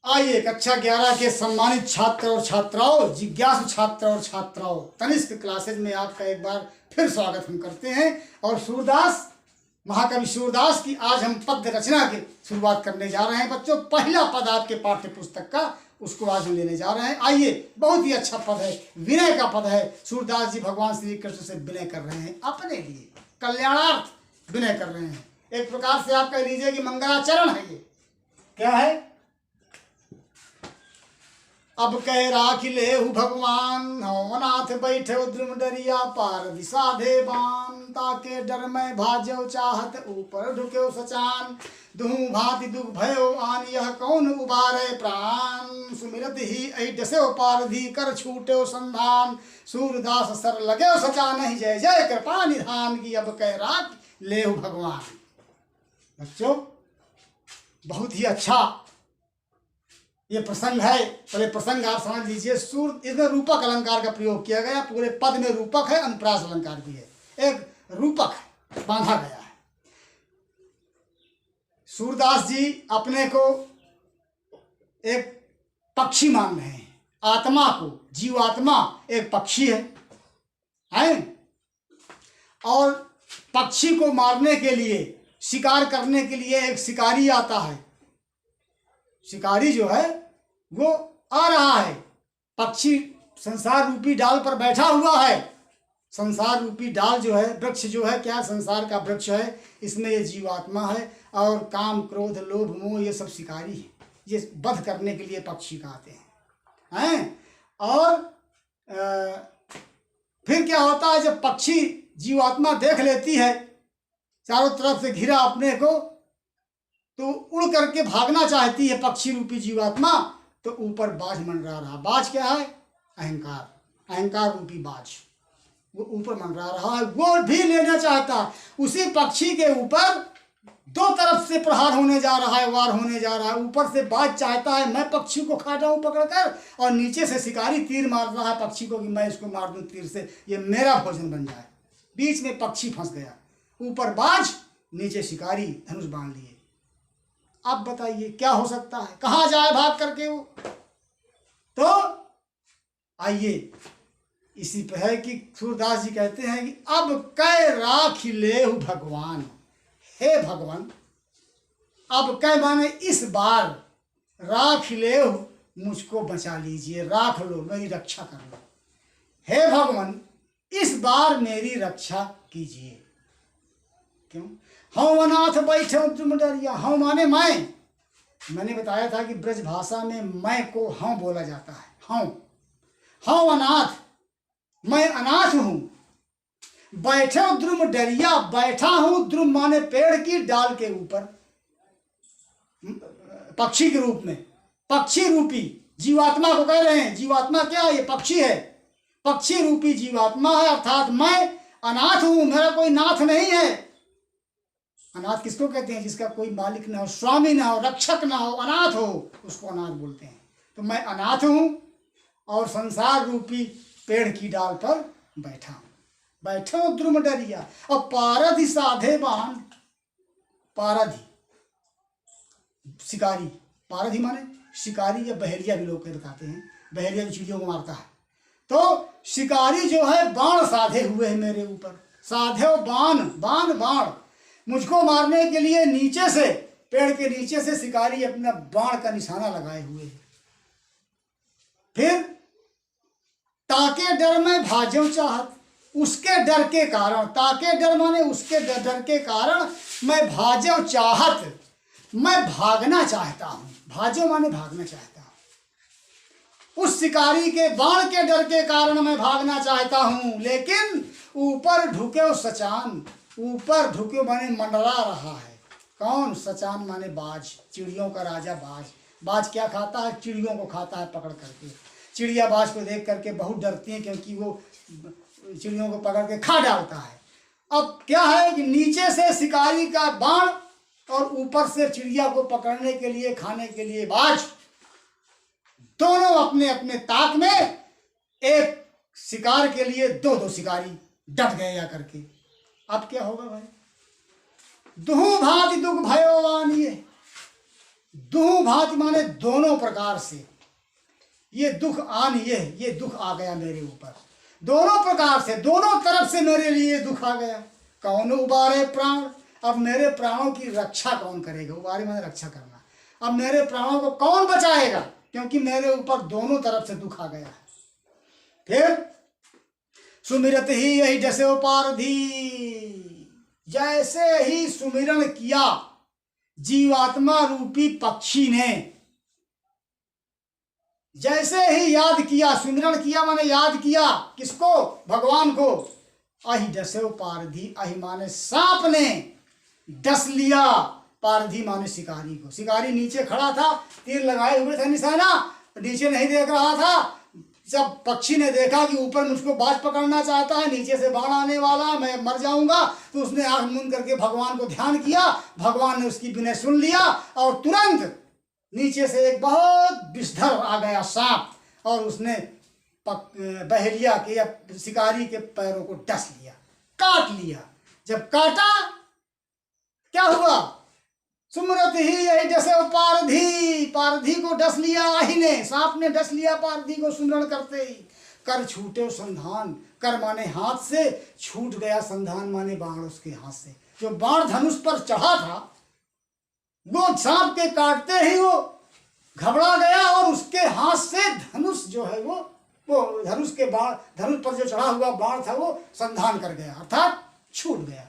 आइए कक्षा 11 के सम्मानित छात्र और छात्राओं, जिज्ञासु छात्र और छात्राओं, तनिष्क क्लासेज में आपका एक बार फिर स्वागत हम करते हैं। और सूरदास, महाकवि सूरदास की आज हम पद्य रचना की शुरुआत करने जा रहे हैं। बच्चों, पहला पद आपके पाठ्य पुस्तक का, उसको आज हम लेने जा रहे हैं। आइए, बहुत ही अच्छा पद है, विनय का पद है। सूरदास जी भगवान श्री कृष्ण से विनय कर रहे हैं, अपने लिए कल्याणार्थ विनय कर रहे हैं। एक प्रकार से आप कह लीजिए कि मंगलाचरण है। ये क्या है? अब कह राख लेहु भगवान, नाथ बैठे द्रुम डरिया, पार दिशा दे बान, ताके डर में भाजो चाहत, ऊपर ढुक्यो सचान, दुहु भांति दुख भयो आन, यह कौन उबारे प्राण, सुमिरत ही ऐसे पारधी कर छूटे संधान, सूरदास सर लगे सचान ही, जय जय कृपा निधान की, अब कह राख लेहु भगवान। बच्चों, बहुत ही अच्छा ये प्रसंग है। पहले प्रसंग आप समझ लीजिए। इसमें रूपक अलंकार का प्रयोग किया गया। पूरे पद में रूपक है, अनुप्रास अलंकार भी है, एक रूपक है, बांधा गया है। सूरदास जी अपने को एक पक्षी मान रहे हैं, आत्मा को, जीवात्मा एक पक्षी है? और पक्षी को मारने के लिए, शिकार करने के लिए एक शिकारी आता है। शिकारी जो है वो आ रहा है। पक्षी संसार रूपी डाल पर बैठा हुआ है। संसार रूपी डाल जो है, वृक्ष जो है, क्या संसार का वृक्ष है, इसमें ये जीवात्मा है। और काम, क्रोध, लोभ, मोह, ये सब शिकारी है। ये वध करने के लिए पक्षी का आते हैं। और फिर क्या होता है, जब पक्षी जीवात्मा देख लेती है चारों तरफ से घिरा अपने को, तो उड़ करके भागना चाहती है पक्षी रूपी जीवात्मा। तो ऊपर बाज मंडरा रहा। बाज क्या है? अहंकार, अहंकार रूपी बाज वो ऊपर मंडरा रहा है। वो भी लेना चाहता। उसी पक्षी के ऊपर दो तरफ से प्रहार होने जा रहा है, वार होने जा रहा है। ऊपर से बाज चाहता है मैं पक्षी को खा जाऊं पकड़कर, और नीचे से शिकारी तीर मार रहा है पक्षी को कि मैं इसको मार दूं तीर से, ये मेरा भोजन बन जाए। बीच में पक्षी फंस गया। ऊपर बाज, नीचे शिकारी धनुष बांध लिए। अब बताइए क्या हो सकता है? कहां जाए भाग करके वो? तो आइए, इसी पे है कि सूरदास जी कहते हैं कि अब कै राख लेहु भगवान। हे भगवान, अब कै माने इस बार, राख लेहु मुझको बचा लीजिए, राख लो, मेरी रक्षा कर लो। हे भगवान, इस बार मेरी रक्षा कीजिए। क्यों? हूँ अनाथ बैठे तुम डरिया। हूँ माने मैंने बताया था कि ब्रज भाषा में मैं को हूँ बोला जाता है। हूँ अनाथ, मैं अनाथ हूँ। बैठे द्रुम डरिया, बैठा हूँ, द्रुम माने पेड़ की डाल के ऊपर, पक्षी के रूप में। पक्षी रूपी जीवात्मा को कह रहे हैं। जीवात्मा क्या है? ये पक्षी है, पक्षी रूपी जीवात्मा है। अर्थात मैं अनाथ हूँ, मेरा कोई नाथ नहीं है। अनाथ किसको कहते हैं? जिसका कोई मालिक ना हो, स्वामी ना हो, रक्षक ना हो, अनाथ हो, उसको अनाथ बोलते हैं। तो मैं अनाथ हूँ और संसार रूपी पेड़ की डाल पर बैठा हूँ। बैठे हो द्रुम डरिया, और पारधि साधे बान। पारधि शिकारी, पारधि माने शिकारी या बहेलिया भी लोग बताते हैं। बहेलिया जो चिड़ियों को मारता है। तो शिकारी जो है बाण साधे हुए है मेरे ऊपर। साधे बाण, बाण मुझको मारने के लिए नीचे से, पेड़ के नीचे से शिकारी अपना बाण का निशाना लगाए हुए है। फिर ताके डर में भाजो चाहत, उसके डर के कारण, ताके डर माने उसके डर के कारण, मैं भाजो चाहत, मैं भागना चाहता हूं। भाजो माने भागना चाहता हूं। उस शिकारी के बाण के डर के कारण मैं भागना चाहता हूं। लेकिन ऊपर ढुके सचान, ऊपर ढुके माने मंडरा रहा है। कौन? सचान माने बाज, चिड़ियों का राजा बाज। बाज क्या खाता है? चिड़ियों को खाता है पकड़ करके। चिड़िया बाज को देख करके बहुत डरती हैं, क्योंकि वो चिड़ियों को पकड़ के खा डालता है। अब क्या है कि नीचे से शिकारी का बाण और ऊपर से चिड़िया को पकड़ने के लिए, खाने के लिए बाज, दोनों अपने अपने ताक में, एक शिकार के लिए दो शिकारी डट गए या करके। अब क्या होगा भाई? दुहु भांति दुख भयो वानिए। दुह भांति माने दोनों प्रकार से, ये दुख आन ये दुख आ गया मेरे ऊपर, दोनों प्रकार से, दोनों तरफ से मेरे लिए दुख आ गया। कौन उबारे प्राण, अब मेरे प्राणों की रक्षा कौन करेगा? उबारे माने रक्षा करना। अब मेरे प्राणों को कौन बचाएगा, क्योंकि मेरे ऊपर दोनों तरफ से दुख आ गया है। फिर सुमिरत ही यही जैसे पारधी, जैसे ही सुमिरन किया जीवात्मा रूपी पक्षी ने, जैसे ही याद किया, सुमिरन किया माने याद किया, किसको? भगवान को। अहि डसे पारधी, अहि माने सांप ने डस लिया, पारधी माने शिकारी को। शिकारी नीचे खड़ा था, तीर लगाए हुए थे निशाना, नीचे नहीं देख रहा था। जब पक्षी ने देखा कि ऊपर मुझको बाज पकड़ना चाहता है, नीचे से बाण आने वाला, मैं मर जाऊंगा, तो उसने आंख मूंद करके भगवान को ध्यान किया। भगवान ने उसकी विनय सुन लिया और तुरंत नीचे से एक बहुत विषधर आ गया सांप, और उसने बहेलिया के या शिकारी के पैरों को डस लिया, काट लिया। जब काटा क्या हुआ? सुमरत ही यही जैसे पारधी, पारधी को डस लिया आही ने, सांप ने डस लिया पारधी को सुमरण करते ही। कर छूटे संधान, कर माने हाथ से, छूट गया संधान माने बाण उसके हाथ से। जो बाण धनुष पर चढ़ा था वो सांप के काटते ही वो घबरा गया और उसके हाथ से धनुष जो है वो धनुष के बाण, धनुष पर जो चढ़ा हुआ बाण था वो संधान कर गया, अर्थात छूट गया।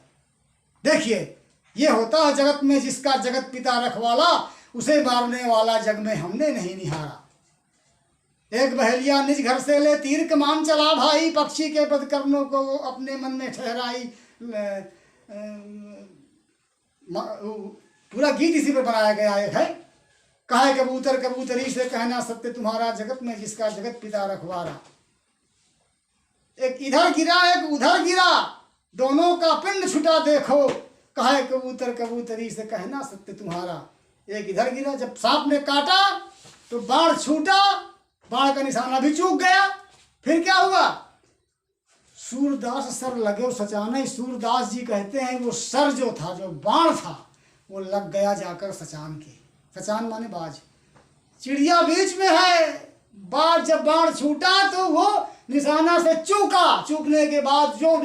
देखिए, ये होता है जगत में जिसका जगत पिता रखवाला, उसे मारने वाला जग में हमने नहीं निहारा। एक बहेलिया निज घर से ले तीर कमान चला भाई, पक्षी के बद करनों को वो अपने मन में ठहराई। पूरा गीत इसी पर बनाया गया है। कहे कबूतर कबूतरी से कहना सत्य तुम्हारा, जगत में जिसका जगत पिता रखवारा। एक इधर गिरा एक उधर गिरा, दोनों का पिंड छुटा देखो, कहे कबूतर कबूतरी से कहना सत्य तुम्हारा। एक इधर गिरा, जब सांप ने काटा तो बाण छूटा, बाण का निशाना भी चूक गया। फिर क्या हुआ? सूरदास सर लगे सचाने, सूरदास जी कहते हैं वो सर जो था, जो बाण था, वो लग गया जाकर सचान के। सचान माने बाज, चिड़िया बीच में है, बाज जब बाण छूटा तो वो निशाना से चूका, चूकने के बाद जो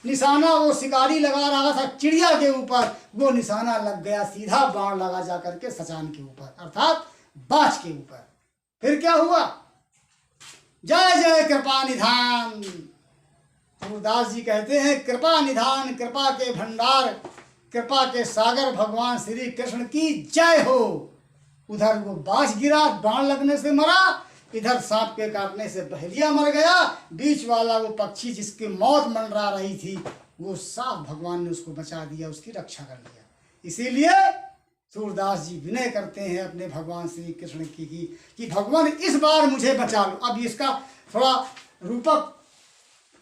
निशाना वो शिकारी लगा रहा था चिड़िया के ऊपर, वो निशाना लग गया, सीधा बाण लगा जा करके सचान के ऊपर, अर्थात बाज के ऊपर। फिर क्या हुआ? जय जय कृपा निधान। सूरदास जी कहते हैं कृपा निधान, कृपा के भंडार, कृपा के सागर भगवान श्री कृष्ण की जय हो। उधर वो बाज गिरा, बाण लगने से मरा, इधर सांप के काटने से बहेलिया मर गया, बीच वाला वो पक्षी जिसकी मौत मंडरा रही थी वो साफ भगवान ने उसको बचा दिया, उसकी रक्षा कर लिया। इसीलिए सूरदास जी विनय करते हैं अपने भगवान श्री कृष्ण की कि भगवान इस बार मुझे बचा लो। अब इसका थोड़ा रूपक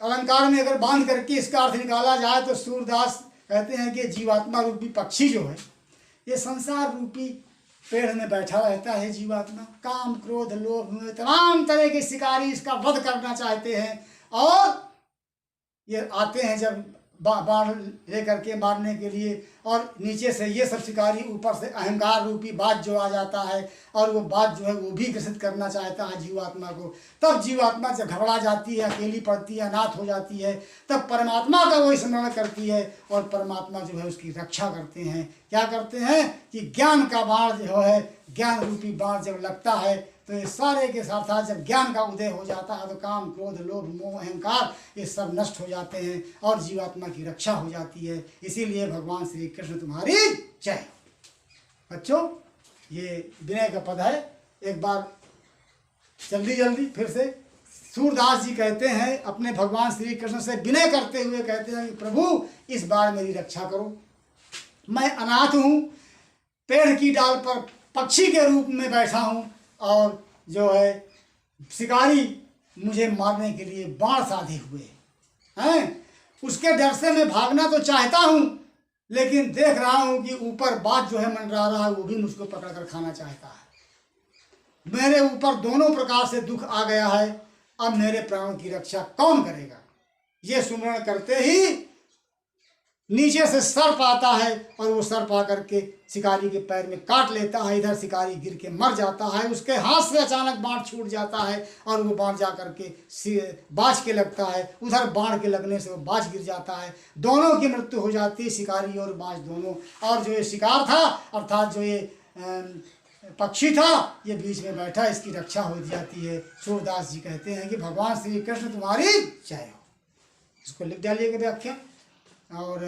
अलंकार में अगर बांध करके इसका अर्थ निकाला जाए तो सूरदास कहते हैं कि जीवात्मा रूपी पक्षी जो है, ये संसार रूपी पेड़ में बैठा रहता है जीवात्मा, काम क्रोध लोभ में तमाम तरह के शिकारी इसका वध करना चाहते हैं, और ये आते हैं जब बाण लेकर के मारने के लिए, और नीचे से ये सब शिकारी, ऊपर से अहंकार रूपी बात जो आ जाता है, और वो बात जो है वो भी ग्रसित करना चाहता है जीवात्मा को। तब जीवात्मा जब घबरा जाती है, अकेली पड़ती है, अनाथ हो जाती है, तब परमात्मा का वो स्मरण करती है, और परमात्मा जो है उसकी रक्षा करते हैं। क्या करते हैं कि ज्ञान का बाण जो है, ज्ञान रूपी बाण जब लगता है तो ये सारे के साथ साथ जब ज्ञान का उदय हो जाता है तो काम क्रोध लोभ मोह अहंकार ये सब नष्ट हो जाते हैं और जीवात्मा की रक्षा हो जाती है। इसीलिए भगवान श्री कृष्ण तुम्हारी जय। बच्चों, ये विनय का पद है। एक बार जल्दी जल्दी फिर से सूरदास जी कहते हैं अपने भगवान श्री कृष्ण से विनय करते हुए कहते हैं कि प्रभु इस बार मेरी रक्षा करो, मैं अनाथ हूँ, पेड़ की डाल पर पक्षी के रूप में बैठा हूँ, और जो है शिकारी मुझे मारने के लिए बाण साधे हुए हैं। उसके डर से मैं भागना तो चाहता हूँ, लेकिन देख रहा हूँ कि ऊपर बात जो है मंडरा रहा है, वो भी मुझको पकड़ कर खाना चाहता है। मेरे ऊपर दोनों प्रकार से दुख आ गया है, अब मेरे प्राणों की रक्षा कौन करेगा? ये सुमरण करते ही नीचे से सर्प आता है और वो सर्प आकर के शिकारी के पैर में काट लेता है। इधर शिकारी गिर के मर जाता है। उसके हाथ से अचानक बाण छूट जाता है और वो बाण जा करके बाज के लगता है। उधर बाण के लगने से वो बाज गिर जाता है। दोनों की मृत्यु हो जाती है, शिकारी और बाज दोनों। और जो ये शिकार था अर्थात जो ये पक्षी था, ये बीच में बैठा, इसकी रक्षा हो जाती है। सूरदास जी कहते हैं कि भगवान श्री कृष्ण तुम्हारी जय हो। इसको लिख डालिएगा व्याख्या। और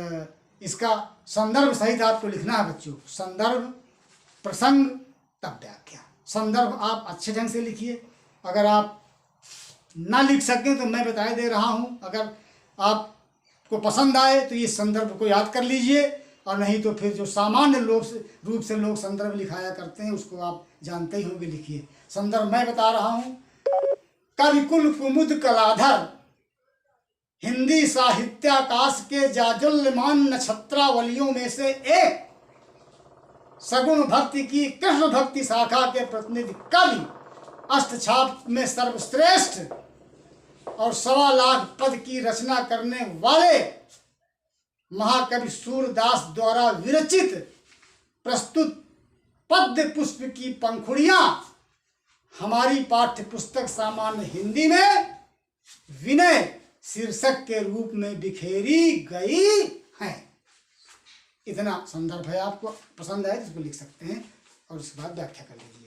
इसका संदर्भ सहित आपको लिखना है बच्चों। संदर्भ, प्रसंग, तब व्याख्या। संदर्भ आप अच्छे ढंग से लिखिए। अगर आप ना लिख सकें तो मैं बता दे रहा हूँ। अगर आपको पसंद आए तो ये संदर्भ को याद कर लीजिए, और नहीं तो फिर जो सामान्य रूप से लोग संदर्भ लिखाया करते हैं उसको आप जानते ही होंगे, लिखिए। संदर्भ मैं बता रहा हूँ। कविकुल कुमुद कलाधर, हिंदी साहित्याकाश के जाजुल्यमान नक्षत्रावलियों में से एक, सगुण भक्ति की कृष्ण भक्ति शाखा के प्रतिनिधि कवि, अष्टछाप में सर्वश्रेष्ठ और 1.25 लाख पद की रचना करने वाले महाकवि सूरदास द्वारा विरचित प्रस्तुत पद्य पुष्प की पंखुड़ियां हमारी पाठ्य पुस्तक सामान्य हिंदी में विनय शीर्षक के रूप में बिखेरी गई हैं। इतना संदर्भ है। आपको पसंद आए तो इसको लिख सकते हैं और उसके बाद व्याख्या कर लीजिए।